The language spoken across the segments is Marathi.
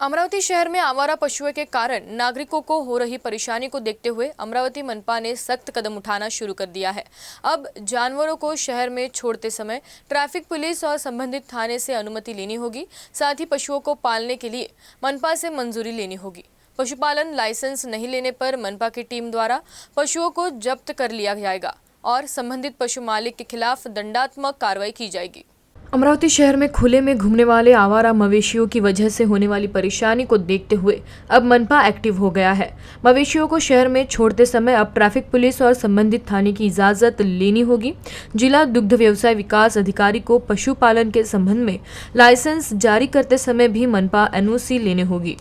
अमरावती शहर में आवारा पशुओं के कारण नागरिकों को हो रही परेशानी को देखते हुए अमरावती मनपा ने सख्त कदम उठाना शुरू कर दिया है। अब जानवरों को शहर में छोड़ते समय ट्रैफिक पुलिस और संबंधित थाने से अनुमति लेनी होगी। साथ ही पशुओं को पालने के लिए मनपा से मंजूरी लेनी होगी। पशुपालन लाइसेंस नहीं लेने पर मनपा की टीम द्वारा पशुओं को जब्त कर लिया जाएगा और संबंधित पशु मालिक के खिलाफ दंडात्मक कार्रवाई की जाएगी। अमरावती शहर में खुले में घूमने वाले आवारा मवेशियों की वजह से होने वाली परेशानी को देखते हुए अब मनपा एक्टिव हो गया है। मवेशियों को शहर में छोड़ते समय अब ट्रैफिक पुलिस और संबंधित थाने की इजाजत लेनी होगी। जिला दुग्ध व्यवसाय विकास अधिकारी को पशुपालन के संबंध में लाइसेंस जारी करते समय भी मनपा एनओसी लेने होगी।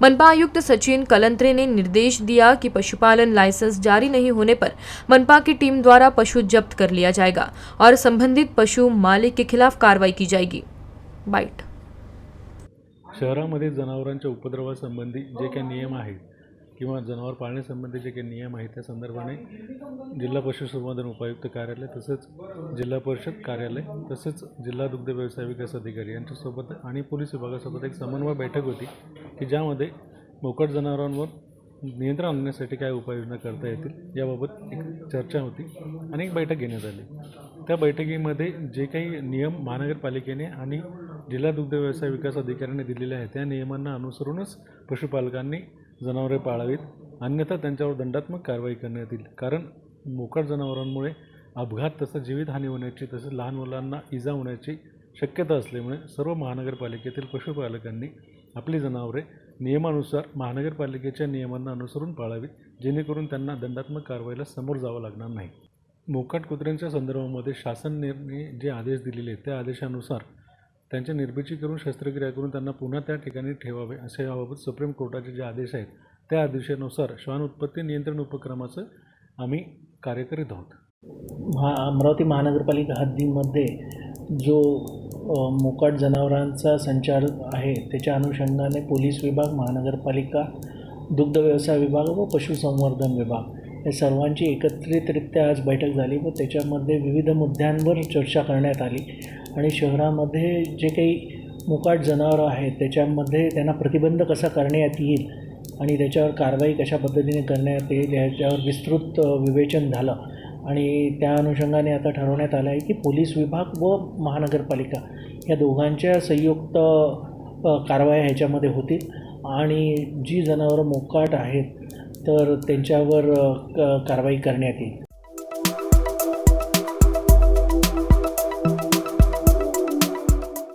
मनपा आयुक्त सचिन कलंत्रे ने निर्देश दिया कि पशुपालन लाइसेंस जारी नहीं होने पर मनपा की टीम द्वारा पशु जब्त कर लिया जाएगा और संबंधित पशु मालिक के खिलाफ कार्रवाई की जाएगी। बाईट शहरामध्ये जनावरांच्या उपद्रवासंबंधी जे काही नियम आहेत किंवा जनावर पाळण्यासंबंधी जे काही नियम आहेत त्या संदर्भाने जिल्हा पशुसंवर्धन उपायुक्त कार्यालय तसेच जिल्हा परिषद कार्यालय तसेच जिल्हा दुग्ध व्यवसाय विकास अधिकारी यांच्यासोबत आणि पोलीस विभागासोबत एक समन्वय बैठक होती की ज्यामध्ये मोकाट जनावरांवर नियंत्रण आणण्यासाठी काय उपाययोजना करता येतील याबाबत एक चर्चा होती आणि एक बैठक घेण्यात आली। त्या बैठकीमध्ये जे काही नियम महानगरपालिकेने आणि जिल्हा दुग्ध व्यवसाय विकास अधिकाऱ्यांनी दिलेले आहेत त्या नियमांना अनुसरूनच पशुपालकांनी जनावरे पाळावीत, अन्यथा त्यांच्यावर दंडात्मक कारवाई करण्यात येईल। कारण मोकाट जनावरांमुळे अपघात तसंच जीवितहानी होण्याची तसेच लहान मुलांना इजा होण्याची शक्यता असल्यामुळे सर्व महानगरपालिकेतील पशुपालकांनी आपली जनावरे नियमानुसार महानगरपालिकेच्या नियमांना अनुसरून पाळावीत, जेणेकरून त्यांना दंडात्मक कारवाईला समोर जावं लागणार नाही। मोकाट कुत्र्यांच्या संदर्भामध्ये शासनाने जे आदेश दिलेले आहेत त्या आदेशानुसार त्यांचे निर्मिती करून शस्त्रक्रिया करून त्यांना पुन्हा त्या ठिकाणी ठेवावे असे याबाबत सुप्रीम कोर्टाचे जे आदेश आहेत त्या आदेशानुसार श्वान उत्पत्ती नियंत्रण उपक्रमाचं आम्ही कार्य करीत आहोत। अमरावती महानगरपालिका हद्दीमध्ये जो मोकाट जनावरांचा संचार आहे त्याच्या अनुषंगाने पोलीस विभाग, महानगरपालिका, दुग्ध व्यवसाय विभाग व पशुसंवर्धन विभाग या सर्वांची एकत्रितरित्या आज बैठक झाली व त्याच्यामध्ये विविध मुद्द्यांवर चर्चा करण्यात आली आणि शहरामध्ये जे काही मोकाट जनावरं आहेत त्याच्यामध्ये त्यांना प्रतिबंध कसा करण्यात येईल आणि त्याच्यावर कारवाई कशा पद्धतीने करण्यात येईल याच्यावर विस्तृत विवेचन झालं आणि त्या अनुषंगाने आता ठरवण्यात आलं आहे की पोलीस विभाग व महानगरपालिका या दोघांच्या संयुक्त कारवाया ह्याच्यामध्ये होतील आणि जी जनावरं मोकाट आहेत तर त्यांच्यावर कारवाई करण्यात येईल।